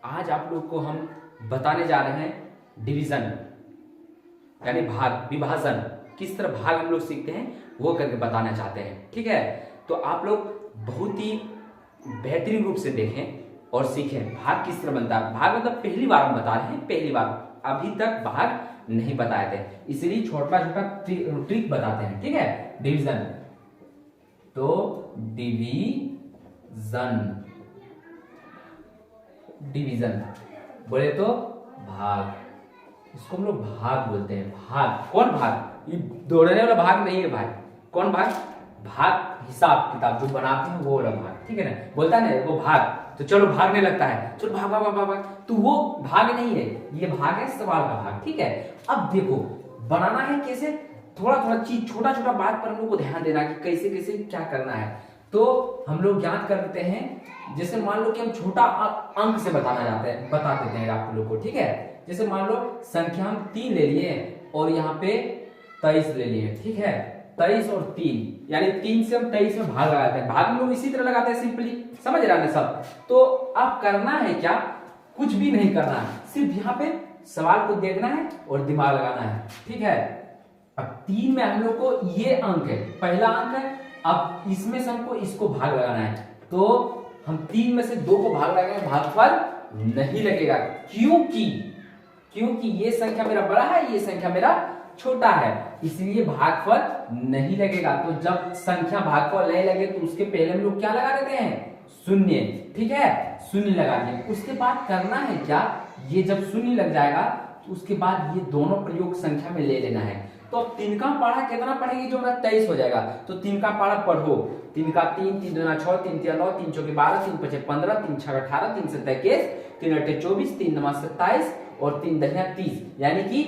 आज आप लोग को हम बताने जा रहे हैं डिवीजन यानी भाग विभाजन। किस तरह भाग हम लोग सीखते हैं वो करके बताना चाहते हैं। ठीक है, तो आप लोग बहुत ही बेहतरीन रूप से देखें और सीखें भाग किस तरह बनता है। भाग मतलब पहली बार हम बता रहे हैं, पहली बार, अभी तक भाग नहीं बताए थे, इसलिए छोटा छोटा ट्रिक बताते हैं। ठीक है, डिवीजन, तो डिवीजन बोले तो भाग, इसको हम लोग भाग बोलते हैं। भाग, कौन भाग? ये दौड़ने वाला भाग नहीं है भाई। कौन भाग? भाग हिसाब किताब जो बनाते हैं वो वाला भाग। ठीक है ना, बोलता है ना वो भाग, तो चलो भागने लगता है, चलो भाग भाग भाग भाग, तो वो भाग नहीं है, ये भाग है सवाल का भाग। ठीक है, अब देखो बनाना है कैसे, थोड़ा थोड़ा चीज, छोटा छोटा बात पर हम लोग को ध्यान देना कि कैसे कैसे क्या करना है। तो हम लोग याद कर देते हैं, जैसे मान लो कि हम छोटा अंक से बता देते हैं आप लोग को। ठीक है, जैसे मान लो संख्या हम 3 ले लिए और यहाँ पे 23 ले लिए। ठीक है, 23 और 3 यानी 3 से हम 23 में भाग लगाते हैं। भाग हम लोग इसी तरह लगाते हैं, सिंपली, समझ रहे हैं सब। तो अब करना है क्या, कुछ भी नहीं करना है, सिर्फ यहाँ पे सवाल को देखना है और दिमाग लगाना है। ठीक है, अब 3 में हम लोग को ये अंक है, पहला अंक है। अब इसमें से हमको इसको भाग लगाना है, तो हम 3 में से 2 को भाग लगाएंगे, भागफल नहीं लगेगा। क्योंकि ये संख्या मेरा बड़ा है, ये संख्या मेरा छोटा है, इसलिए भागफल नहीं लगेगा। तो जब संख्या भागफल नहीं लगे तो उसके पहले हम लोग क्या लगा देते हैं? शून्य। ठीक है, शून्य लगा दिए। उसके बाद करना है क्या, ये जब शून्य लग जाएगा तो उसके बाद ये दोनों प्रयोग संख्या में ले लेना है। तो अब 3 का पारा कितना पढ़ेगी, जो हमारा 23 हो जाएगा। तो 3 का पारा पढ़ो, 3 का 3, 3 दूना 6, 3 तिया 9, 3 चौके 12, 3 पचे 15, 3 छः 18, 3 सत्ता 21, 3 अट्ठे 24, 3 नमा 27 और 3 दहिया 30, यानी कि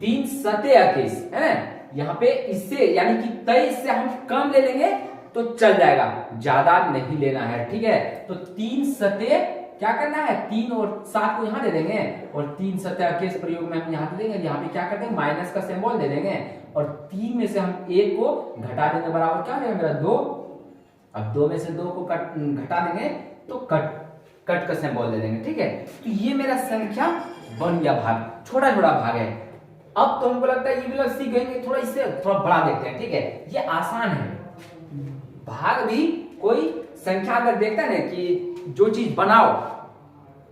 3 सते 21 है। यहाँ पे इससे यानी कि 23 से हम कम ले लेंगे तो चल जाएगा, ज्यादा नहीं लेना है। ठीक है, तो 3 सते क्या करना है, 3 और 7 को यहाँ दे देंगे और 3 सते 21 प्रयोग में हम यहाँ दे देंगे। यहाँ पे क्या कर देंगे, माइनस का सिंबल दे देंगे और 3 में से हम 1 को घटा देंगे, बराबर क्या हो जाएगा मेरा 2। अब 2 में से 2 को घटा देंगे तो कट का सिंबल दे देंगे। ठीक है, तो ये मेरा संख्या बन गया भाग, छोटा छोटा भाग है। अब तो हमको लगता है ये भी लोग सीख गए, थोड़ा इससे थोड़ा बड़ा देखते हैं। ठीक है, ये आसान है भाग भी। कोई संख्या अगर देखता है ना कि जो चीज बनाओ,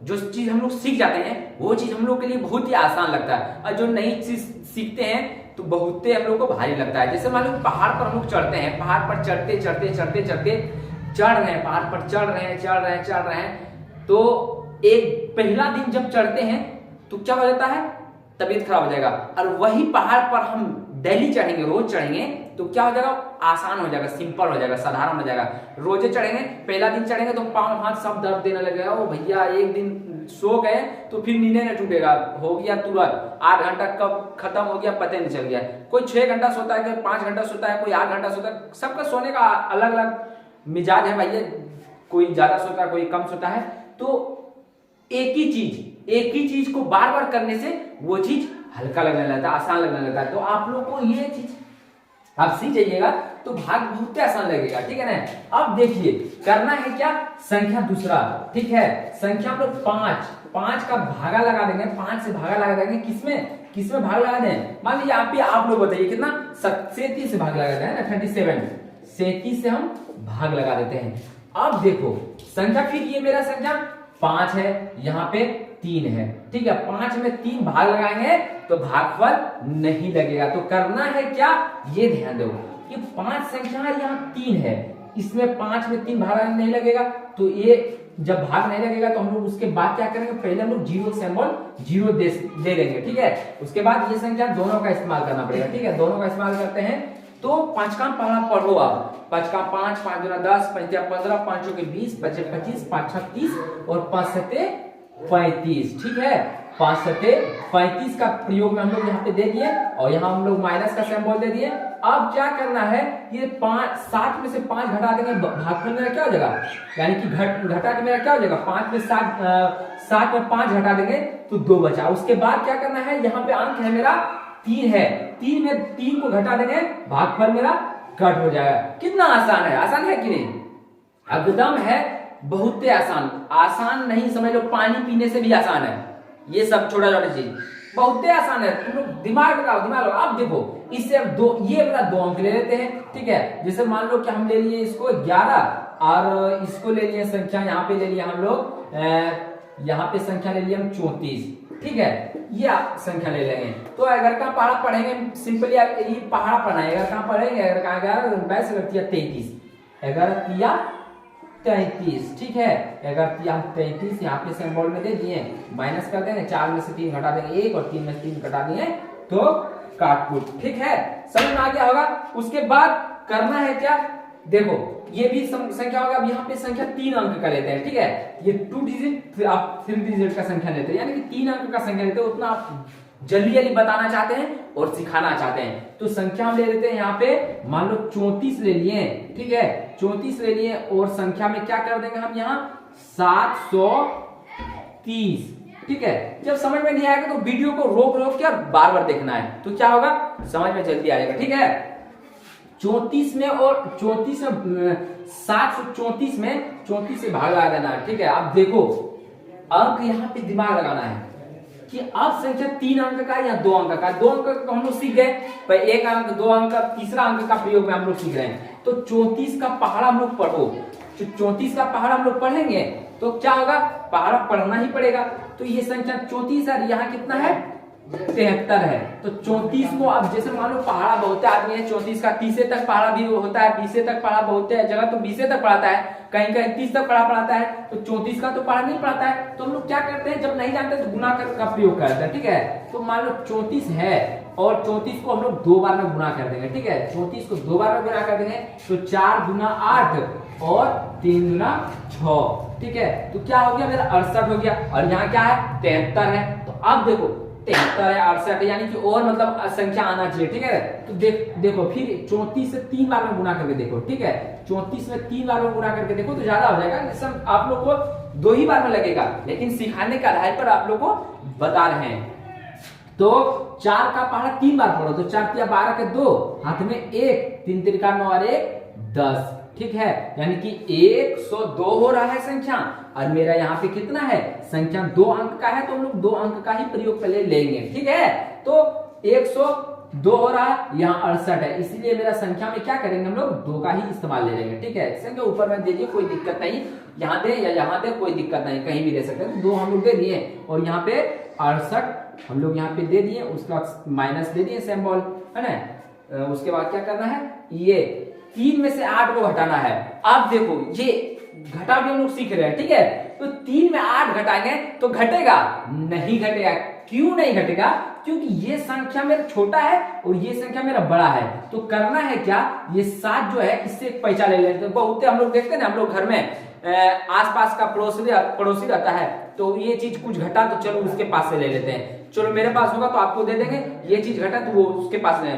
जो चीज हम लोग सीख जाते हैं वो चीज हम लोग के लिए बहुत ही आसान लगता है, और जो नई चीज सीखते हैं तो बहुत हम लोग को भारी लगता है। जैसे मान लो पहाड़ पर हम लोग चढ़ते हैं, पहाड़ पर चढ़ते चढ़ते चढ़ते चढ़ते चढ़ रहे हैं, पहाड़ पर चढ़ रहे हैं, तो एक पहला दिन जब चढ़ते हैं तो क्या हो जाता है, तबीयत खराब हो जाएगा। और वही पहाड़ पर हम डेली चढ़ेंगे, रोज चढ़ेंगे, तो क्या हो जाएगा, आसान हो जाएगा, सिंपल हो जाएगा, साधारण हो जाएगा। रोजे चढ़ेंगे, पहला दिन चढ़ेंगे तो पाँव हाथ सब दर्द देने लगेगा। ओ भैया, एक दिन सो गए तो फिर नींद न टूटेगा, हो गया तुरंत 8 घंटा कब खत्म हो गया पता नहीं चल गया। कोई 6 घंटा सोता है, कोई 5 घंटा सोता है, कोई 8 घंटा सोता है, सबका सोने का अलग अलग मिजाज है भैया, कोई ज्यादा सोता है, कोई कम सोता है। तो एक ही चीज को बार बार करने से वो चीज हल्का लगने लगता है, आसान लगने लगता है। तो आप लोग को ये चीज आप सीख जाइएगा तो भाग बहुत आसान लगेगा। ठीक है ना, अब देखिए करना है क्या, संख्या दूसरा। ठीक है, संख्या हम लोग 5 का भागा लगा देंगे, 5 से भागा लगा देंगे, किसमें भाग लगा दें, मान लीजिए आप भी, आप लोग बताइए कितना, 37 से भाग लगा दें ना, 37 37 से हम भाग लगा देते हैं। अब देखो संख्या, फिर ये मेरा संख्या 5 है, यहाँ पे 3 है। ठीक है, 5 में 3 भाग लगाएंगे तो भागफल नहीं लगेगा। तो करना है क्या, ये ध्यान दो कि 5 संख्या है, यहाँ 3 है, इसमें 5 में 3 भाग नहीं लगेगा, तो ये जब भाग नहीं लगेगा तो हम लोग उसके बाद क्या करेंगे, पहले हम लोग जीरो सिंबल जीरो दे देंगे। ठीक है, उसके बाद ये संख्या दोनों का इस्तेमाल करना पड़ेगा। ठीक है, दोनों का इस्तेमाल करते हैं। तो 5 का पहला पढ़ो आप, 5 का 5, 5 दूना 10, 5 तिया 15, 5 चौके 20, 5 25, 5 छः 30 और 5 सत्ते 35। ठीक है, 5 सत्ते 35 का प्रयोग में हम लोग यहाँ पे दे दिए और यहाँ हम लोग माइनस का सिंबल दे दिए। अब क्या करना है, ये 7 में से 5 घटा देंगे, भागफल मेरा क्या हो जाएगा, यानी कि घटा के मेरा क्या हो जाएगा, 5 में 7 में 5 घटा देंगे तो 2 बचा। उसके बाद क्या करना है, यहाँ पे अंक है मेरा 3 है, 3 में 3 को घटा देंगे, भागफल मेरा कट हो जाएगा। कितना आसान है, आसान है कि नहीं, एकदम है, बहुत आसान, आसान नहीं समझ लो, पानी पीने से भी आसान है ये सब छोटा छोटा चीज, बहुत आसान है। तुम लोग दिमाग लगाओ, दिमाग लगाओ। अब देखो इससे अब दो, ये वाला 2 अंक ले लेते हैं, ठीक है। जैसे मान लो कि हम ले लिए इसको 11 और इसको ले लिए संख्या, यहाँ पे ले लिया हम लोग, यहाँ पे संख्या ले लिया हम 34, ठीक है। ये संख्या ले लेंगे। तो अगर का पहाड़ा पढ़ेंगे सिंपली, ये पहाड़ा पढ़ना है, अगर कहाँ पढ़ेंगे, अगर कहाँ 11 11 33, ठीक है। 11 यहाँ पे सिंबल में दे दिए, माइनस कर देंगे, 4 में से 3 घटा देंगे 1 और 3 में से 3 घटा दिए तो काटपुट, ठीक है। समझ में आ गया होगा। उसके बाद करना है क्या, देखो ये भी संख्या होगा। अब यहाँ पे संख्या 3 अंक का लेते हैं, ठीक है। ये 2 डिजिट आप 3 डिजिट का संख्या लेते हैं, यानी कि 3 अंक का संख्या लेते हैं, उतना आप जल्दी जल्दी बताना चाहते हैं और सिखाना चाहते हैं। तो संख्या हम ले लेते हैं यहाँ पे, मान लो 34 ले लिए, ठीक है। 34 ले लिए और संख्या में क्या कर देंगे हम यहाँ 730, ठीक है। जब समझ में नहीं आएगा तो वीडियो को रोक रोक के बार बार देखना है, तो क्या होगा समझ में जल्दी आएगा, ठीक है। 34 में और 34 में 734 में 34 से भाग लगा देना है, ठीक है। अब देखो अंक यहाँ पे दिमाग लगाना है कि अब संख्या 3 अंक का या 2 अंक का, 2 अंक का हम लोग सीख गए, पर 1 अंक 2 अंक तीसरा अंक का प्रयोग में हम लोग सीख रहे हैं। तो 34 का पहाड़ा हम लोग पढ़ो, 34 का पहाड़ा हम लोग पढ़ेंगे तो क्या होगा, पहाड़ा पढ़ना ही पड़ेगा। तो ये संख्या 34 है, यहाँ कितना है 73 है। तो 34 को अब जैसे मान लो पहाड़ा बहुत आदमी है 34 का 30 तक पहाड़ा भी होता है, 20 तक पहाड़ा बहुत है जगह तो 20 तक पढ़ाता है, कहीं कहीं 30 तक पढ़ाता है, तो 34 का तो पढ़ा नहीं पढ़ाता है। तो हम लोग क्या करते हैं, जब नहीं जानते तो गुना कर का प्रयोग करते हैं, ठीक है। तो मान लो 34 है और 34 को हम लोग 2 बार में गुना कर देंगे, ठीक है। 34 को 2 बार में गुना कर देंगे तो 4 गुना 8 और 3 गुना 6, ठीक है। तो क्या हो गया मेरा 68 हो गया, और यहाँ क्या है 73 है। तो अब देखो 73 है 68 है, यानी कि और मतलब संख्या आना चाहिए, ठीक है। तो देखो फिर 34 से 3 बार में गुना करके देखो, ठीक है। 34 में 3 बार में गुना करके देखो तो ज्यादा हो जाएगा, सब आप लोग को 2 ही बार में लगेगा, लेकिन सिखाने का आधार पर आप लोग को बता रहे हैं। तो 4 का पहाड़ा 3 बार पढ़ो, तो 4 तिया 12 के 2, हाथ में 1, 3 तिरका 9 और 1 10, ठीक है। यानी कि 102 हो रहा है संख्या, और मेरा यहाँ पे कितना है संख्या 2 अंक का है, तो हम लोग 2 अंक का ही प्रयोग पहले लेंगे, ठीक है। तो 102 हो रहा है, यहाँ 68 है, इसलिए मेरा संख्या में क्या करेंगे हम लोग 2 का ही इस्तेमाल ले लेंगे, ठीक है। संख्या ऊपर में दीजिए, कोई दिक्कत नहीं, यहाँ दे या यहाँ दे कोई दिक्कत नहीं, कहीं भी दे सकते हैं। तो 2 हम लोग दे दिए और यहाँ पे 68 हम लोग यहाँ पे दे दिए, उसका माइनस दे दिए सिंबल, है ना। उसके बाद क्या करना है, ये 3 में से 8 को घटाना है। अब देखो ये घटा भी हम लोग सीख रहे हैं, ठीक है। तो 3 में 8 घटाएंगे तो घटेगा नहीं, घटेगा। क्यों नहीं घटेगा, क्योंकि ये संख्या मेरा छोटा है और ये संख्या मेरा बड़ा है। तो करना है क्या, ये 7 जो है इससे एक पैसा ले लेते हैं। बहुत हम लोग देखते हैं ना, हम लोग घर में आसपास का पड़ोसी रहता है, तो ये चीज कुछ घटा तो चलो उसके पास से ले लेते हैं, चलो मेरे पास होगा तो आपको दे देंगे, ये चीज घटा तो वो उसके पास ले।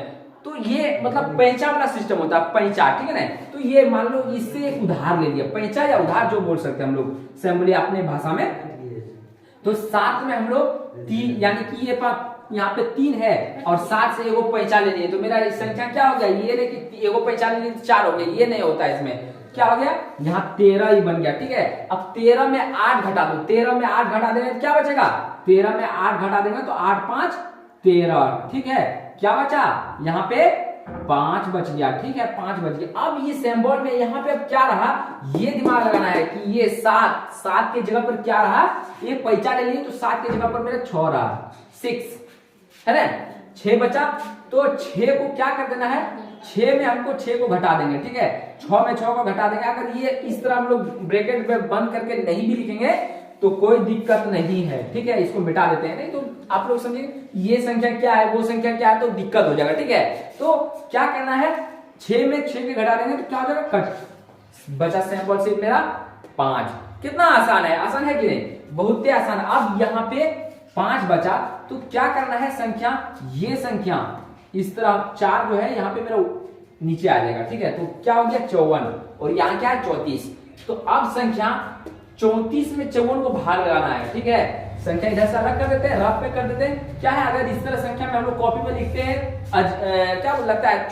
तो ये मतलब पैंचा वाला सिस्टम होता है, पैंचा, ठीक है ना। तो ये मान लो इससे एक उधार ले लिया, पैंचा या उधार जो बोल सकते हैं हम लोग सिंपली अपने भाषा में। तो 7 में हम लोग 3, यानी कि ये यहाँ पे 3 है और 7 से एगो पैंचा ले लिए, तो मेरा संख्या क्या हो गया, ये नहीं कि एगो पैंचा ले लिए 4 हो गया, ये नहीं होता है। इसमें क्या हो गया, यहाँ 13 ही बन गया, ठीक है। अब 13 में 8 घटा दो, 13 में 8 घटा देंगे तो क्या बचेगा, 13 में 8 घटा देंगे तो 8 5 13, ठीक है। क्या बचा, यहाँ पे 5 बच गया, ठीक है, 5 बच गया। अब ये सिंबल में यहाँ पे अब क्या रहा, ये दिमाग लगाना है कि ये 7 के जगह पर क्या रहा, ये पैंचा ले लिए तो 7 के जगह पर मेरा 6 रहा, 6 है ना, 6 बचा। तो 6 को क्या कर देना है, 6 में हमको 6 को घटा देंगे, ठीक है। 6 में 6 को घटा देंगे। अगर ये इस तरह हम लोग ब्रैकेट में बंद करके नहीं भी लिखेंगे तो कोई दिक्कत नहीं है, ठीक है। इसको मिटा देते हैं, नहीं तो आप लोग समझिए ये संख्या क्या है वो संख्या क्या है तो दिक्कत हो जाएगा, ठीक है। तो क्या करना है, 6 में 6 के घटा देंगे तो क्या हो जाएगा, कट, बचा सैंपल से मेरा 5। कितना आसान है, आसान है कि नहीं, बहुत ही आसान। अब यहाँ पे 5 बचा तो क्या करना है, संख्या ये संख्या इस तरह 4 जो है यहाँ पे मेरा नीचे आ जाएगा, ठीक है। तो क्या हो गया 54 और यहाँ क्या है 34। तो अब संख्या 34 में 54 को भाग लगाना है, ठीक है। संख्या इधर से अलग कर देते हैं, रफ पे कर देते हैं। क्या है, अगर इस तरह संख्या में हम लोग कॉपी में लिखते हैं क्या लगता है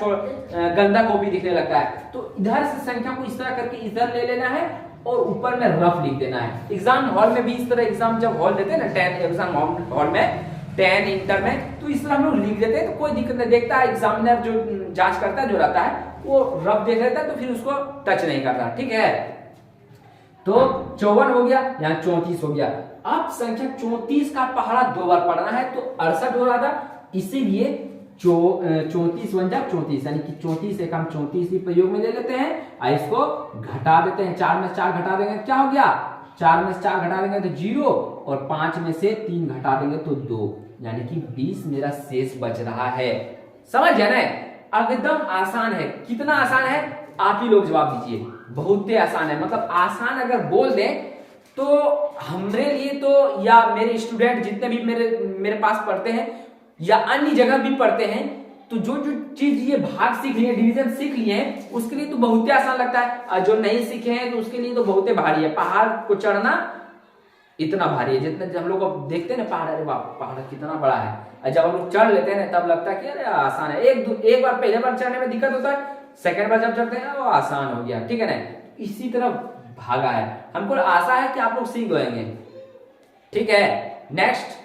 गंदा कॉपी दिखने लगता है, तो इधर से संख्या को इस तरह करके इधर ले लेना है और ऊपर में रफ लिख देना है। एग्जाम हॉल में भी इस तरह एग्जाम जब हॉल देते हैं ना 10 एग्जाम हॉल में 10 इंटर में, तो इस तरह हम लोग लिख देते हैं तो कोई दिक्कत नहीं। देखता है एग्जामिनर जो जांच करता है जो रहता है वो रफ देख लेता है तो फिर उसको टच नहीं करता, ठीक है। तो 54 हो गया, यहाँ 34 हो गया। अब संख्या 34 का पहाड़ा 2 बार पढ़ना है तो 68 हो रहा था, इसीलिए 34 बन जाए 34, यानी कि 34 एक हम 34 भी प्रयोग में ले लेते हैं और इसको घटा देते हैं। 4 में से 4 घटा देंगे क्या हो गया, 4 में से 4 घटा देंगे तो 0 और 5 में से 3 घटा देंगे तो 2, यानी कि 20 मेरा शेष बच रहा है। समझ गए ना, एकदम आसान है। कितना आसान है आप ही लोग जवाब दीजिए। बहुत ही आसान है, मतलब आसान अगर बोल दें तो हमारे लिए तो, या मेरे स्टूडेंट जितने भी मेरे पास पढ़ते हैं या अन्य जगह भी पढ़ते हैं, तो जो जो चीज ये भाग सीख लिए, डिवीजन सीख लिए हैं, उसके लिए तो बहुत ही आसान लगता है। और जो नहीं सीखे हैं तो उसके लिए तो बहुत ही भारी है। पहाड़ को चढ़ना इतना भारी है, जितना हम लोग देखते हैं ना पहाड़, अरे बाप पहाड़ कितना बड़ा है, और जब हम लोग चढ़ लेते हैं ना तब लगता है कि अरे आसान है। एक बार पहले बार चढ़ने में दिक्कत होता है, सेकंड बार जब चढ़ते हैं वो आसान हो गया, ठीक है ना। इसी तरह भागा है, हमको आशा है कि आप लोग सीख गएंगे, ठीक है। नेक्स्ट